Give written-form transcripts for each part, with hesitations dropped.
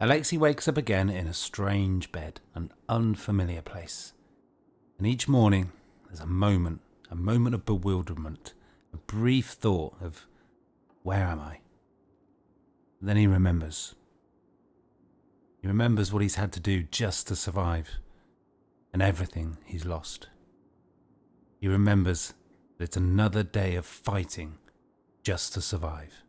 Alexei wakes up again in a strange bed, an unfamiliar place. And each morning there's a moment of bewilderment, a brief thought of, where am I? Then he remembers. He remembers what he's had to do just to survive, and everything he's lost. He remembers that it's another day of fighting just to survive.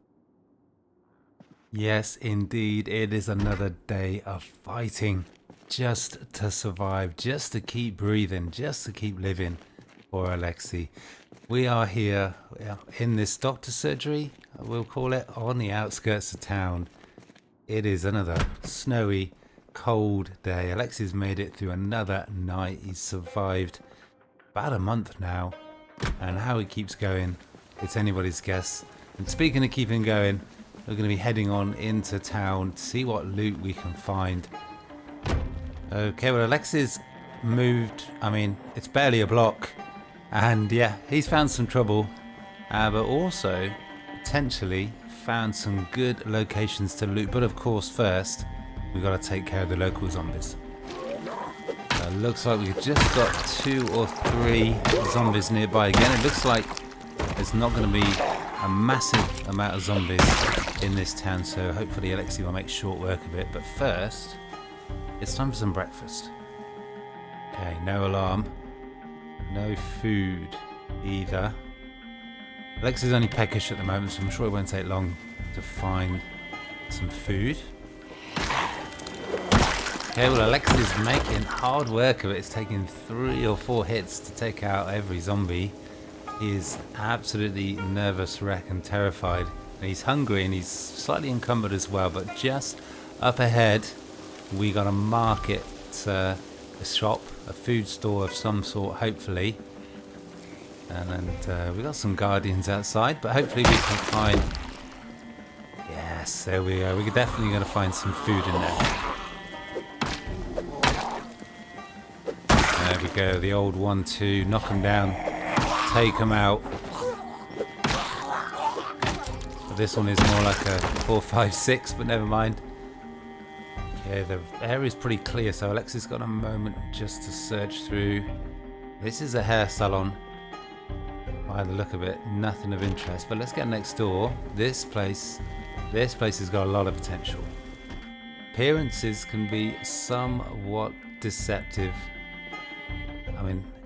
Yes, indeed, it is another day of fighting just to survive, just to keep breathing, just to keep living for Alexei. We are here in this doctor's surgery, we'll call it, on the outskirts of town. It is another snowy, cold day. Alexei's made it through another night. He's survived about a month now, and how he keeps going, it's anybody's guess. And speaking of keeping going, we're going to be heading on into town to see what loot we can find. Okay, well, Alexei's moved, it's barely a block. And yeah, he's found some trouble, but also potentially found some good locations to loot. But of course, first, we've got to take care of the local zombies. Looks like we've just got 2 or 3 zombies nearby again. It looks like there's not going to be a massive amount of zombies in this town, so hopefully Alexei will make short work of it. But first, it's time for some breakfast. Okay, no alarm, no food either. Alexei's only peckish at the moment, so I'm sure it won't take long to find some food. Okay, well, Alexei's making hard work of it. It's taking 3 or 4 hits to take out every zombie. He is absolutely nervous wreck and terrified. And he's hungry and he's slightly encumbered as well. But just up ahead, we got a market, a shop, a food store of some sort, hopefully. And we got some guardians outside, but hopefully we can find... Yes, there we go. We're definitely going to find some food in there. There we go, the old 1-2, knock them down, take them out. But this one is more like a 4-5-6, but never mind. Yeah, the area's pretty clear, so Alexei's got a moment just to search through. This is a hair salon. By the look of it, nothing of interest, but let's get next door. This place has got a lot of potential. Appearances can be somewhat deceptive.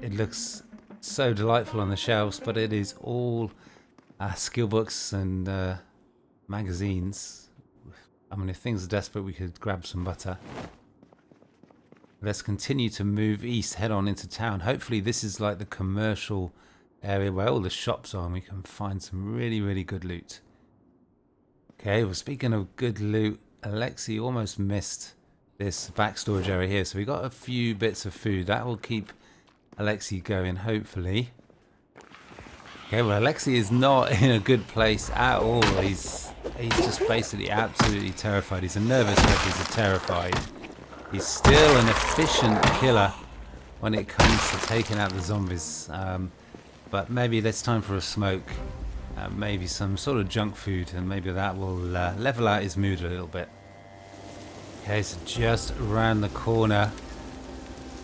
It looks so delightful on the shelves, but it is all skill books and magazines. If things are desperate, we could grab some butter. Let's continue to move east, head on into town. Hopefully this is like the commercial area where all the shops are and we can find some really, really good loot. Okay, well, speaking of good loot, Alexei almost missed this back storage area here. So we got a few bits of food. That will keep Alexei going, hopefully. Okay, well, Alexei is not in a good place at all. He's just basically absolutely terrified. He's a nervous wreck, he's terrified. He's still an efficient killer when it comes to taking out the zombies. But maybe it's time for a smoke. Maybe some sort of junk food, and maybe that will level out his mood a little bit. Okay, so just around the corner.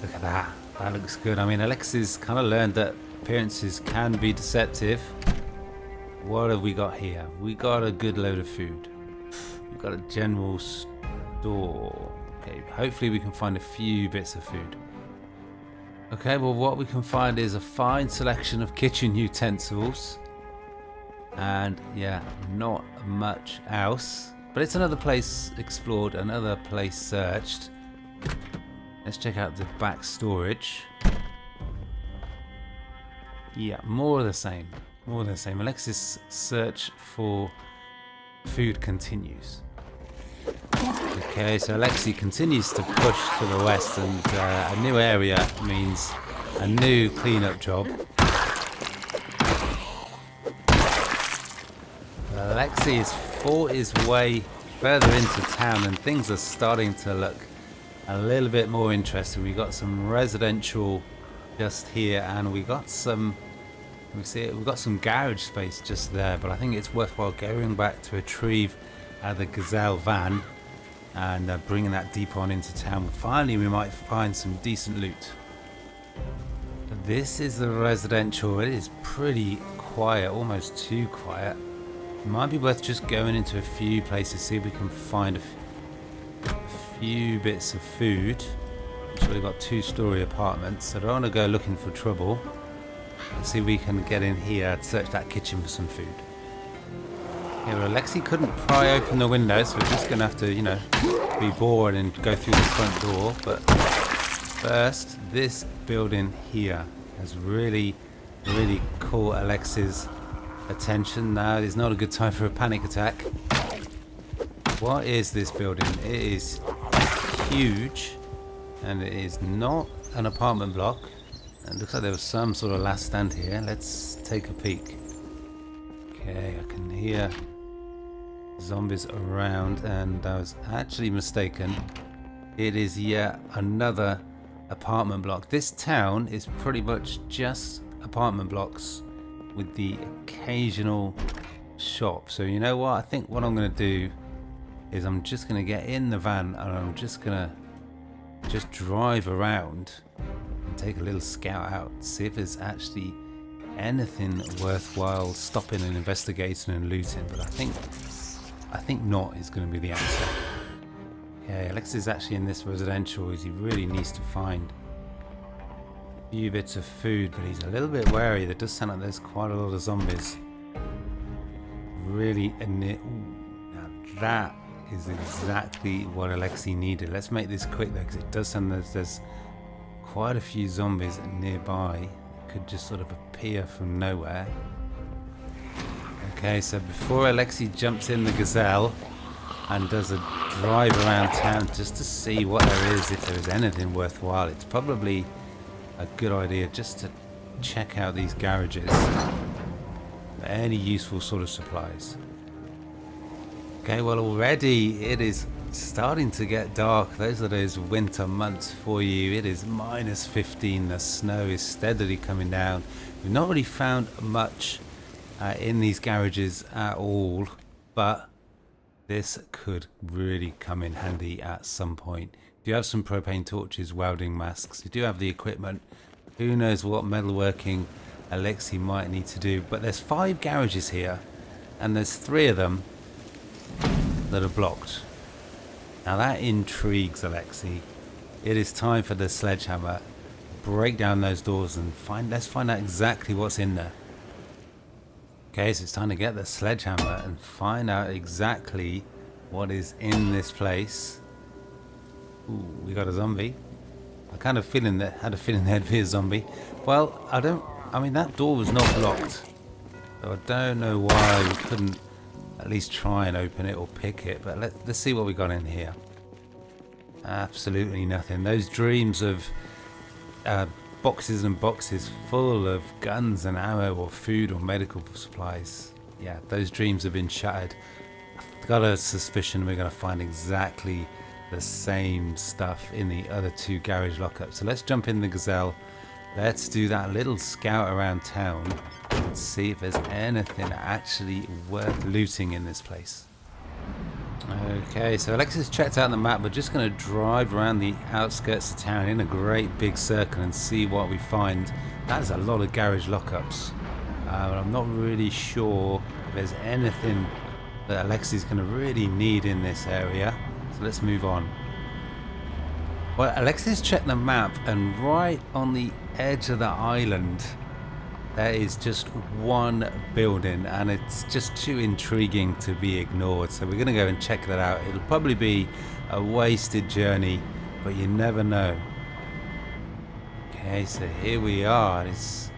Look at that. That looks good. Alexei's kind of learned that appearances can be deceptive. What have we got here? We got a good load of food. We've got a general store. Okay, hopefully we can find a few bits of food. Okay, well, what we can find is a fine selection of kitchen utensils. And yeah, not much else. But it's another place explored, another place searched. Let's check out the back storage. Yeah, more of the same. More of the same. Alexei's search for food continues. Okay, so Alexei continues to push to the west, and a new area means a new cleanup job. Alexei has fought his way further into town, and things are starting to look a little bit more interesting. We got some residential just here, and we got some. We see it. We've got some garage space just there, but I think it's worthwhile going back to retrieve the Gazelle van and bringing that deeper on into town. Finally, we might find some decent loot. This is the residential. It is pretty quiet, almost too quiet. It might be worth just going into a few places, see if we can find a few bits of food. So we've got 2-story apartments, so I don't want to go looking for trouble. Let's see if we can get in here and search that kitchen for some food. Yeah, well, Alexei couldn't pry open the window, so we're just going to have to, you know, be bored and go through the front door. But first, this building here has really caught Alexei's attention. Now is not a good time for a panic attack. What is this building? It is huge, and it is not an apartment block. It looks like there was some sort of last stand here. Let's take a peek. Okay, I can hear zombies around, and I was actually mistaken. It is yet another apartment block. This town is pretty much just apartment blocks with the occasional shop. So you know what? I think what I'm going to do is I'm just going to get in the van and I'm just going to drive around and take a little scout out, see if there's actually anything worthwhile stopping and investigating and looting. But I think not is going to be the answer. Yeah, Alexei's actually in this residential. He really needs to find a few bits of food, but he's a little bit wary. There does sound like there's quite a lot of zombies. Really, now that is exactly what Alexei needed. Let's make this quick though, because it does sound like there's quite a few zombies nearby. Could just sort of appear from nowhere. Okay, so before Alexei jumps in the Gazelle and does a drive around town just to see what there is, if there is anything worthwhile, it's probably a good idea just to check out these garages for any useful sort of supplies. Okay, well already it is starting to get dark. Those are those winter months for you. It is minus 15. The snow is steadily coming down. We've not really found much in these garages at all, but this could really come in handy at some point. If you have some propane torches, welding masks, you do have the equipment. Who knows what metalworking Alexei might need to do. But there's 5 garages here, and there's 3 of them that are blocked. Now that intrigues Alexei. It is time for the sledgehammer. Break down those doors and let's find out exactly what's in there. Okay, so it's time to get the sledgehammer and find out exactly what is in this place. Ooh, we got a zombie. I had a feeling there'd be a zombie. Well, I mean that door was not blocked. So I don't know why we couldn't at least try and open it or pick it, but let's see what we got in here. Absolutely nothing. Those dreams of boxes and boxes full of guns and ammo or food or medical supplies. Yeah, those dreams have been shattered. I've got a suspicion we're going to find exactly the same stuff in the other 2 garage lockups. So let's jump in the Gazelle. Let's do that little scout around town and see if there's anything actually worth looting in this place. Okay, so Alexei's checked out the map. We're just going to drive around the outskirts of town in a great big circle and see what we find. That is a lot of garage lockups. I'm not really sure if there's anything that Alexei's going to really need in this area. So let's move on. Well, Alexei's checked the map, and right on the edge of the island there is just one building, and it's just too intriguing to be ignored. So we're going to go and check that out. It'll probably be a wasted journey, but you never know. Okay, so here we are. It's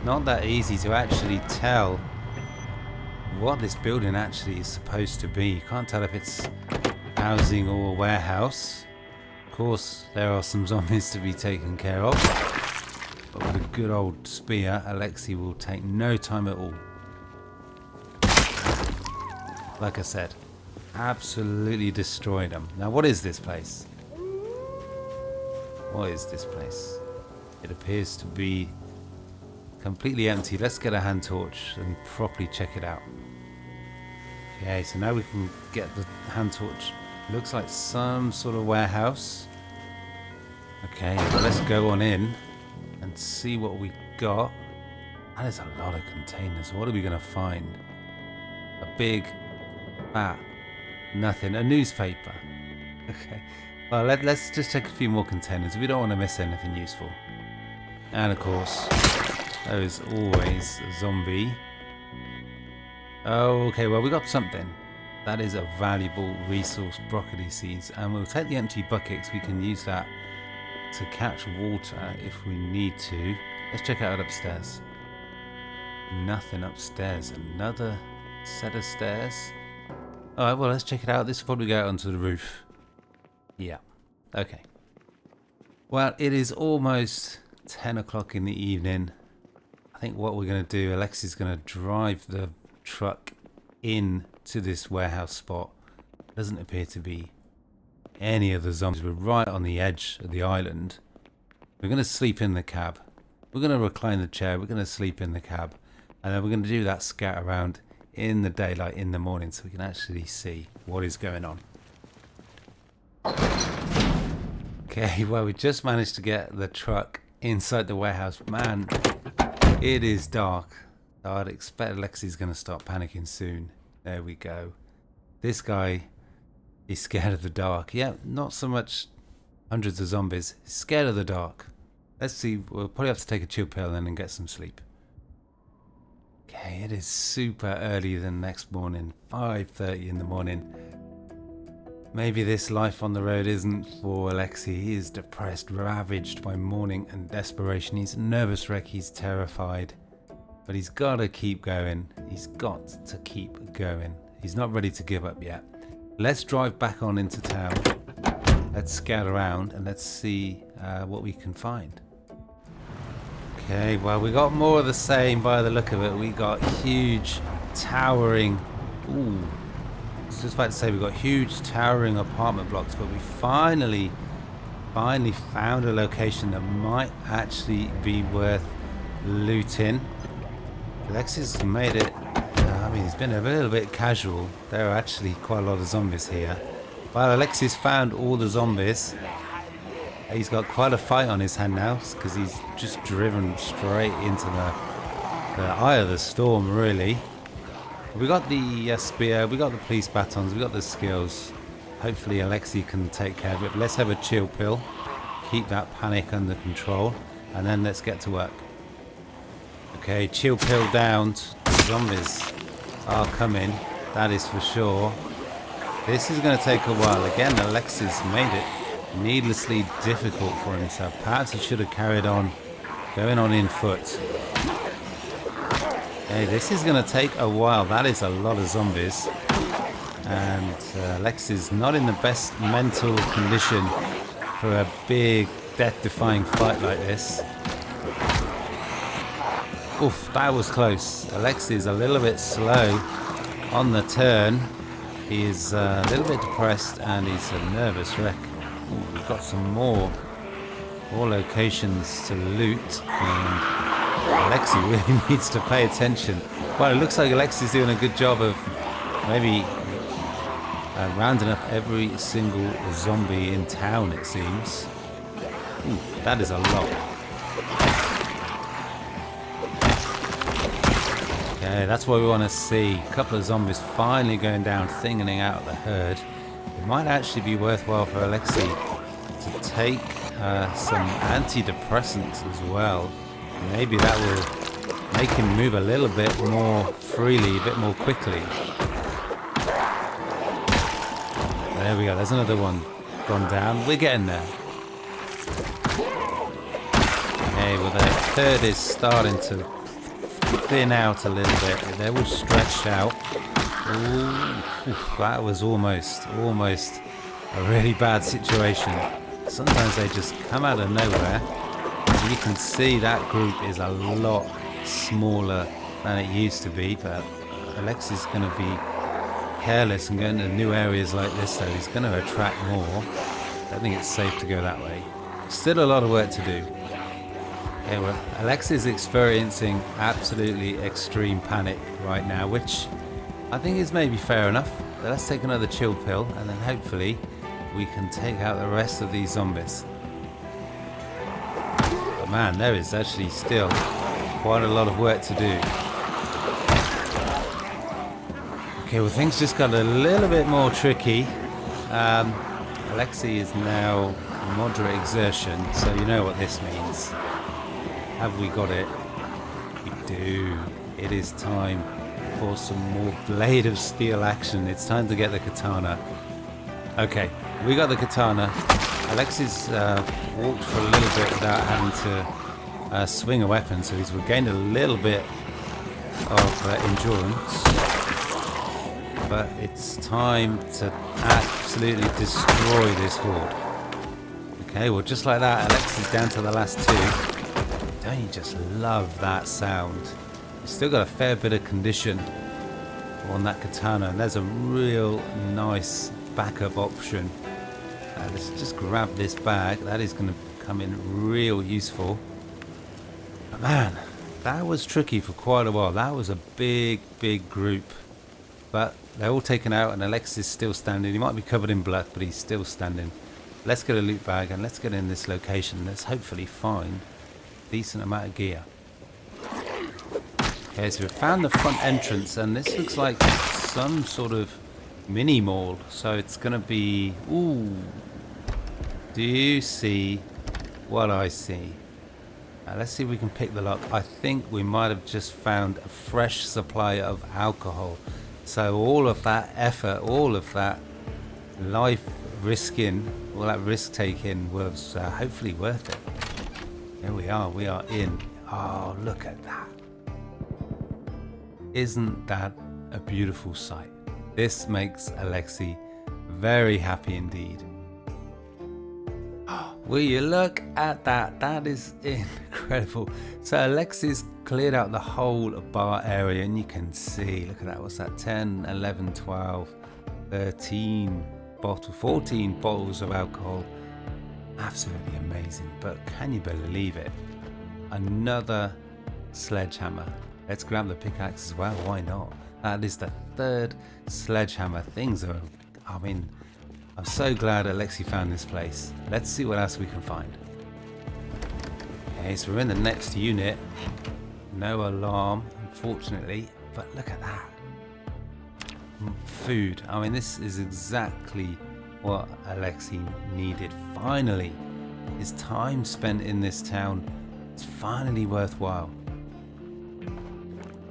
not that easy to actually tell what this building actually is supposed to be. You can't tell if it's housing or a warehouse. Of course, there are some zombies to be taken care of. But with a good old spear, Alexei will take no time at all. Like I said, absolutely destroyed them. Now, what is this place? What is this place? It appears to be completely empty. Let's get a hand torch and properly check it out. Okay, so now we can get the hand torch. Looks like some sort of warehouse. Okay, well, let's go on in and see what we got. That is a lot of containers. What are we going to find? A big, fat, nothing. A newspaper. Okay, well, let's just check a few more containers. We don't want to miss anything useful. And of course, there is always a zombie. Oh, okay, well, we got something. That is a valuable resource, broccoli seeds. And we'll take the empty buckets. We can use that to catch water if we need to. Let's check out upstairs. Nothing upstairs. Another set of stairs. Alright, well, let's check it out. This will probably go out onto the roof. Yeah. Okay. Well, it is almost 10 o'clock in the evening. I think what we're going to do, Alexei's going to drive the truck in to this warehouse spot. Doesn't appear to be any of the zombies. We're right on the edge of the island. We're going to sleep in the cab. We're going to recline the chair. We're going to sleep in the cab. And then we're going to do that scout around in the daylight in the morning so we can actually see what is going on. Okay, well, we just managed to get the truck inside the warehouse. Man, it is dark. I'd expect Alexei's going to start panicking soon. There we go. This guy is scared of the dark. Yeah, not so much hundreds of zombies. He's scared of the dark. Let's see. We'll probably have to take a chill pill then and get some sleep. Okay, it is super early the next morning. 5:30 in the morning. Maybe this life on the road isn't for Alexei. He is depressed, ravaged by mourning and desperation. He's a nervous wreck. He's terrified. But he's got to keep going. He's got to keep going. He's not ready to give up yet. Let's drive back on into town. Let's scout around and let's see what we can find. Okay, well, we got more of the same by the look of it. We got huge, towering... Ooh. I was just about to say we got huge, towering apartment blocks, but we finally found a location that might actually be worth looting. Alexei's made it, I mean, he's been a little bit casual. There are actually quite a lot of zombies here. Well, Alexei's found all the zombies. He's got quite a fight on his hand now because he's just driven straight into the eye of the storm, really. We got the spear, we got the police batons, we got the skills. Hopefully Alexei can take care of it. But let's have a chill pill, keep that panic under control, and then let's get to work. Okay, chill pill down. The zombies are coming, that is for sure. This is going to take a while. Again, Alexei's made it needlessly difficult for himself. Perhaps he should have carried on going on in foot. Okay, this is going to take a while. That is a lot of zombies. And Alexei's not in the best mental condition for a big, death-defying fight like this. Oof, that was close. Alexei's a little bit slow on the turn. He's a little bit depressed and he's a nervous wreck. Ooh, we've got some more locations to loot, and Alexei really needs to pay attention. Well, it looks like Alexei's doing a good job of maybe rounding up every single zombie in town, it seems. Ooh, that is a lot. Okay, that's what we want to see. A couple of zombies finally going down, thinning out the herd. It might actually be worthwhile for Alexei to take some antidepressants as well. Maybe that will make him move a little bit more freely, a bit more quickly. There we go, there's another one gone down. We're getting there. Okay, well, the herd is starting to thin out a little bit. They're all stretched out. Ooh, that was almost a really bad situation. Sometimes they just come out of nowhere. And you can see that group is a lot smaller than it used to be, but Alexei's going to be careless and going to new areas like this, so he's going to attract more. I don't think it's safe to go that way. Still a lot of work to do. Okay, well, Alexei is experiencing absolutely extreme panic right now, which I think is maybe fair enough. But let's take another chill pill, and then hopefully we can take out the rest of these zombies. But man, there is actually still quite a lot of work to do. Okay, well, things just got a little bit more tricky. Alexei is now moderate exertion, so you know what this means. Have we got it? We do. It is time for some more Blade of Steel action. It's time to get the katana. Okay, we got the katana. Alexei's walked for a little bit without having to swing a weapon, so he's regained a little bit of endurance. But it's time to absolutely destroy this horde. Okay, well, just like that, Alexei's down to the last two. Don't you just love that sound? You've still got a fair bit of condition on that katana, and there's a real nice backup option. Let's just grab this bag. That is going to come in real useful. But man, that was tricky for quite a while. That was a big group. But they're all taken out, and Alexei is still standing. He might be covered in blood, but he's still standing. Let's get a loot bag, and let's get in this location. Let's hopefully find a decent amount of gear. Okay, so we've found the front entrance, and this looks like some sort of mini mall. So it's going to be... Ooh. Do you see what I see? Let's see if we can pick the lock. I think we might have just found a fresh supply of alcohol. So all of that effort, all of that life risking, all that risk taking was hopefully worth it. Here we are in. Oh, look at that. Isn't that a beautiful sight? This makes Alexei very happy indeed. Will you look at that? That is incredible. So Alexei's cleared out the whole bar area, and you can see, look at that, what's that, 10, 11, 12, 13 bottles, 14 bottles of alcohol. Absolutely amazing. But can you believe it? Another sledgehammer. Let's grab the pickaxe as well, why not? That is the third sledgehammer. Things are, I mean, I'm so glad Alexei found this place. Let's see what else we can find. Okay, so we're in the next unit. No alarm, unfortunately, but look at that. Food. I mean, this is exactly what Alexei needed. Finally, his time spent in this town is finally worthwhile.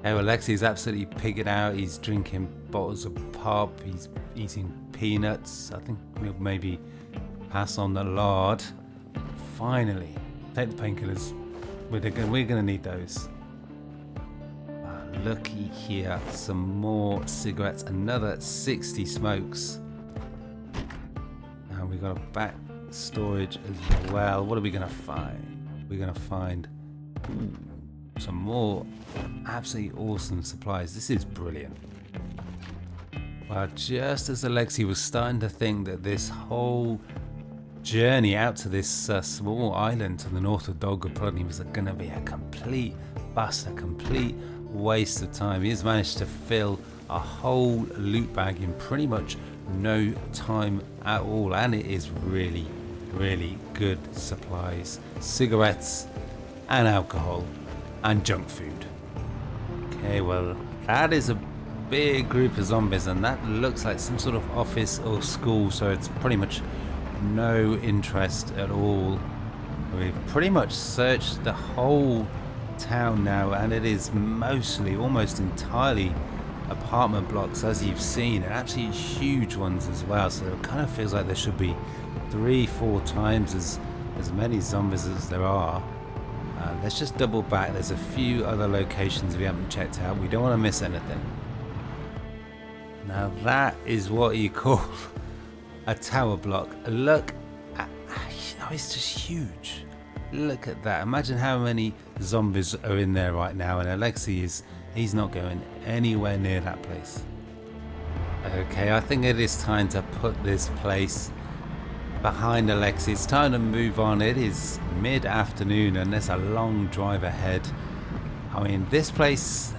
Oh, Alexei's absolutely pigged out. He's drinking bottles of pop. He's eating peanuts. I think we'll maybe pass on the lard. Finally, take the painkillers. We're going to need those. Looky here, some more cigarettes, another 60 smokes. And we got a back storage as well. What are we going to find? We're going to find some more absolutely awesome supplies. This is brilliant. Well, just as Alexei was starting to think that this whole journey out to this small island to the north of Dolgoprudny was going to be a complete bust, a complete waste of time, he has managed to fill a whole loot bag in pretty much no time at all, and it is really good supplies, cigarettes and alcohol and junk food. Okay, well, that is a big group of zombies, and that looks like some sort of office or school, so it's pretty much no interest at all. We've pretty much searched the whole town now, and it is mostly, almost entirely apartment blocks, as you've seen, and absolutely huge ones as well. So it kind of feels like there should be 3-4 times as many zombies as there are. Let's just double back. There's a few other locations we haven't checked out. We don't want to miss anything. Now that is what you call a tower block. Look at, oh, it's just huge. Look at that. Imagine how many zombies are in there right now, and Alexei he's not going anywhere near that place. Okay, I think it is time to put this place behind Alexei. It's time to move on. It is mid-afternoon and there's a long drive ahead. I mean, this place,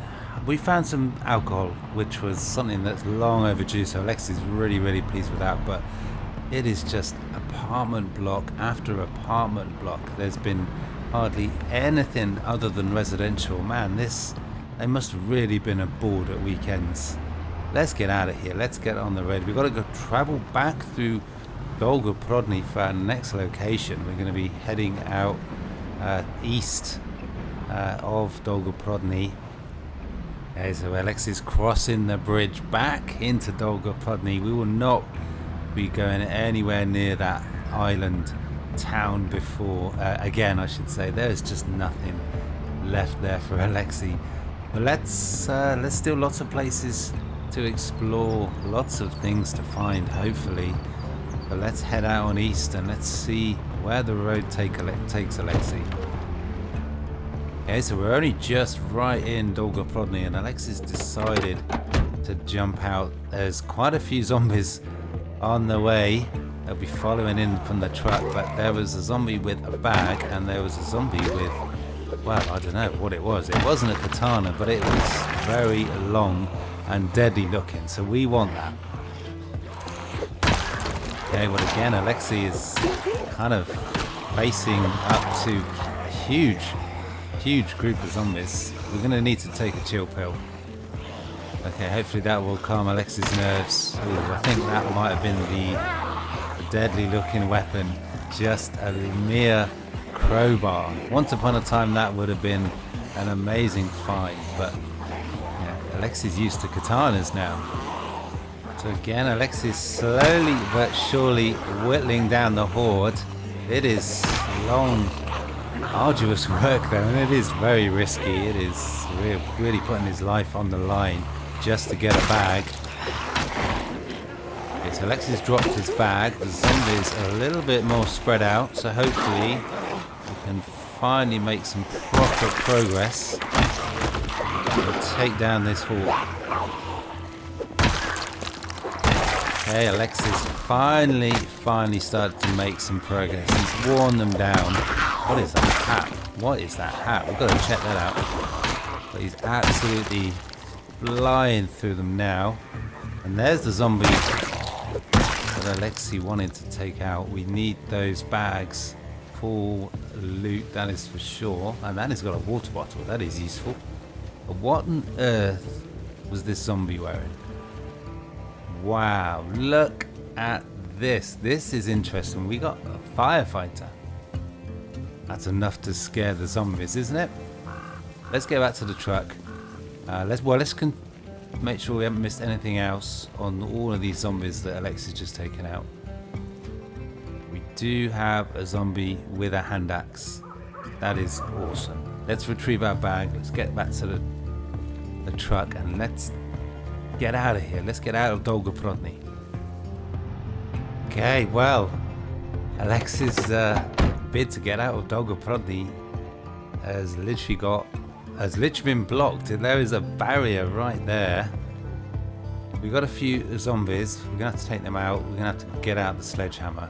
we found some alcohol, which was something that's long overdue, so Alexei's really pleased with that, but it is just apartment block after apartment block. There's been hardly anything other than residential. Man, they must have really been aboard at weekends. Let's get out of here. Let's get on the road. We've got to go travel back through Dolgoprudny for our next location. We're going to be heading out east of Dolgoprudny. Okay, so Alexei's crossing the bridge back into Dolgoprudny. We will not be going anywhere near that island town before. Again, I should say, there is just nothing left there for Alexei. But let's still lots of places to explore, lots of things to find, hopefully. But let's head out on east and let's see where the road takes Alexei. Okay, so we're only just right in Dolgoprudny and Alexei's decided to jump out. There's quite a few zombies on the way. They'll be following in from the truck, but there was a zombie with a bag and there was a zombie with, well, I don't know what it was. It wasn't a katana, but it was very long and deadly looking, so we want that. Okay, well again, Alexei is kind of facing up to a huge group of zombies. We're going to need to take a chill pill. Okay, hopefully that will calm Alexei's nerves. Ooh, I think that might have been the deadly looking weapon. Just a mere crowbar. Once upon a time that would have been an amazing fight, but yeah, Alexei's used to katanas now. So again, Alexei's slowly but surely whittling down the horde. It is long, arduous work though, and it is very risky. It is really putting his life on the line just to get a bag. Okay, so Alexei's dropped his bag. The zombies are a little bit more spread out, so hopefully we can finally make some proper progress and take down this horde. Okay, Alexei's finally started to make some progress. He's worn them down. What is that hat? What is that hat? We've got to check that out. But he's absolutely flying through them now. And there's the zombie that Alexei wanted to take out. We need those bags. Full loot, that is for sure. And that has got a water bottle. That is useful. But what on earth was this zombie wearing? Wow, look at this. This is interesting. We got a firefighter. That's enough to scare the zombies, isn't it? Let's get back to the truck. Let's make sure we haven't missed anything else on all of these zombies that Alexei's just taken out. We do have a zombie with a hand axe. That is awesome. Let's retrieve our bag. Let's get back to the truck and let's get out of here. Let's get out of Dolgoprudny. Okay, well, Alexei's bid to get out of Dolgoprudny has literally been blocked. There is a barrier right there. We've got a few zombies. We're gonna have to take them out. We're gonna have to get out the sledgehammer.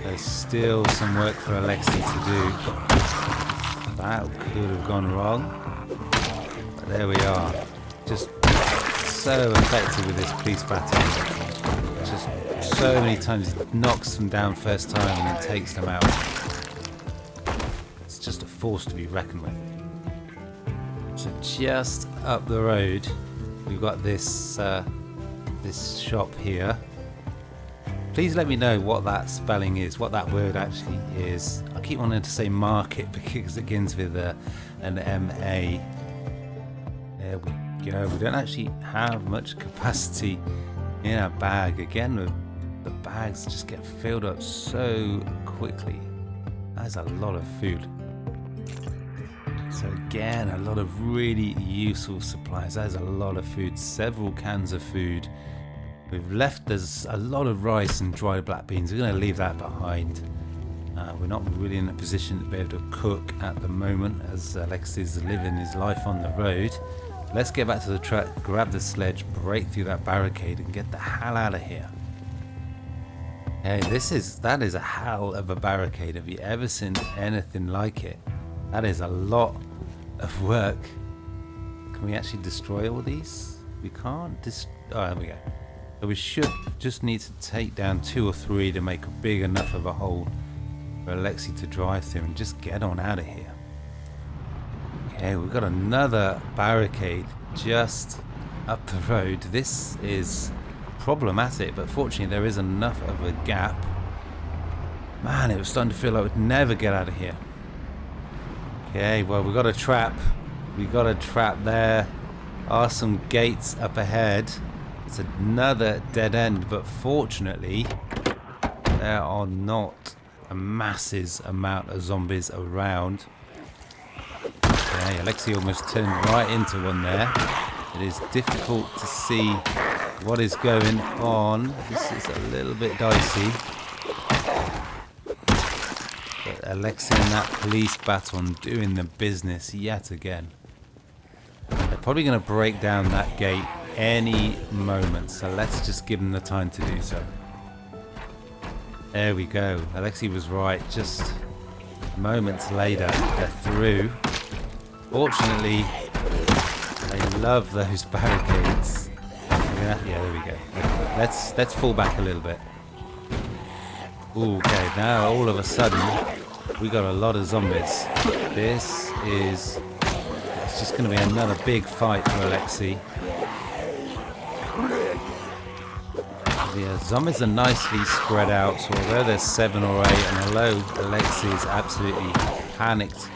There's still some work for Alexei to do. That could have gone wrong. But there we are. Just so effective with this police baton. Just so many times he knocks them down first time and then takes them out. It's just a force to be reckoned with. So just up the road, we've got this this shop here. Please let me know what that spelling is, what that word actually is. I keep wanting to say market because it begins with an M-A. There we go. We don't actually have much capacity in our bag. Again, the bags just get filled up so quickly. That's a lot of food. So again, a lot of really useful supplies. That is a lot of food. Several cans of food. There's a lot of rice and dried black beans. We're going to leave that behind. We're not really in a position to be able to cook at the moment as Alexei's living his life on the road. Let's get back to the truck, grab the sledge, break through that barricade and get the hell out of here. Hey, that is a hell of a barricade. Have you ever seen anything like it? That is a lot of work. Can we actually destroy all these? We can't. Oh, there we go. So we should just need to take down 2 or 3 to make a big enough of a hole for Alexei to drive through and just get on out of here. Okay, we've got another barricade just up the road. This is problematic, but fortunately there is enough of a gap. Man, it was starting to feel like we'd never get out of here. Okay, well, we got a trap. We got a trap. There are some gates up ahead. It's another dead end, but fortunately there are not a massive amount of zombies around. Okay, Alexei almost turned right into one there. It is difficult to see what is going on. This is a little bit dicey. But Alexei and that police baton doing the business yet again. They're probably going to break down that gate any moment, so let's just give them the time to do so. There we go. Alexei was right. Just moments later, they're through. Fortunately, I love those barricades. Yeah, there we go. Let's fall back a little bit. Ooh, okay, now all of a sudden we got a lot of zombies. It's just going to be another big fight for Alexei. The zombies are nicely spread out, so although there's 7 or 8, and although Alexei is absolutely panicked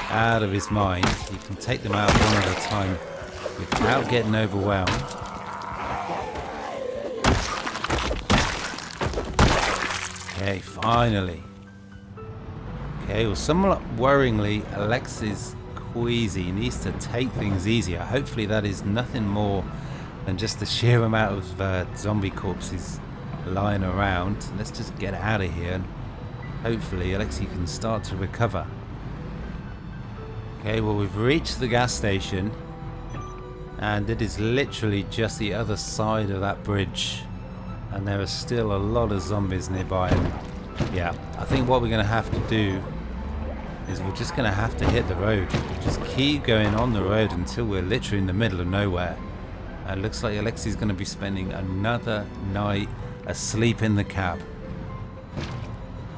out of his mind, you can take them out one at a time without getting overwhelmed. Okay, finally. Okay, well, somewhat worryingly, Alexei's queasy. He needs to take things easier. Hopefully that is nothing more than just the sheer amount of zombie corpses lying around. Let's just get out of here and hopefully Alexei can start to recover. Okay, well, we've reached the gas station and it is literally just the other side of that bridge, and there are still a lot of zombies nearby. And yeah, I think what we're going to have to do is we're just going to have to hit the road. Just keep going on the road until we're literally in the middle of nowhere. It looks like Alexei's going to be spending another night asleep in the cab.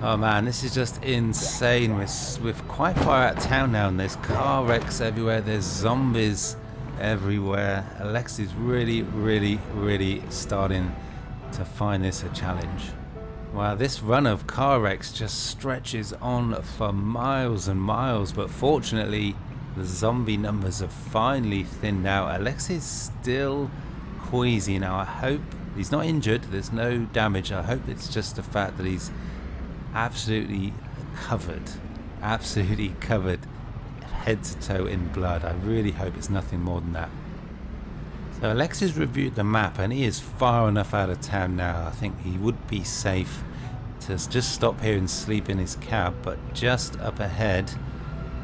Oh man, this is just insane. We're quite far out of town now, and there's car wrecks everywhere. There's zombies everywhere. Alexei's really starting to find this a challenge. Wow, this run of car wrecks just stretches on for miles and miles, but fortunately the zombie numbers have finally thinned out. Alexei's still queasy now. I hope he's not injured, there's no damage. I hope it's just the fact that he's absolutely covered head to toe in blood. I really hope it's nothing more than that. So Alexei's reviewed the map and he is far enough out of town now. I think he would be safe to just stop here and sleep in his cab, but just up ahead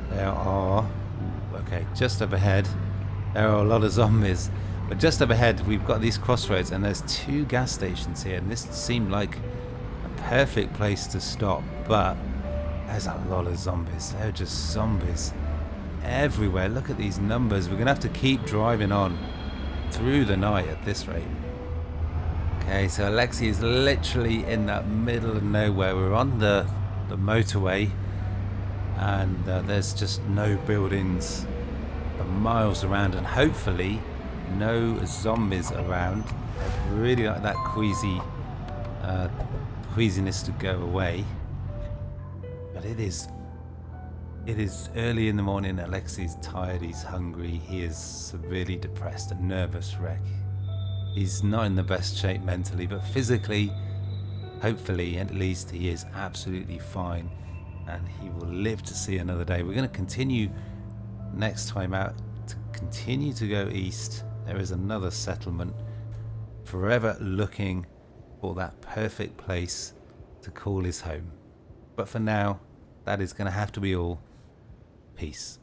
there are a lot of zombies. But just up ahead we've got these crossroads and there's 2 gas stations here, and this seemed like a perfect place to stop, but there's a lot of zombies. They're just zombies everywhere. Look at these numbers. We're gonna have to keep driving on through the night at this rate. Okay, so Alexei is literally in that middle of nowhere. We're on the motorway, and there's just no buildings for miles around, and hopefully no zombies around. I'd really like that queasiness to go away, but it is early in the morning. Alexei's tired, he's hungry, he is severely depressed, a nervous wreck. He's not in the best shape mentally, but physically, hopefully at least, he is absolutely fine and he will live to see another day. We're going to continue next time out to continue to go east. There is another settlement, forever looking for that perfect place to call his home. But for now, that is going to have to be all. Peace.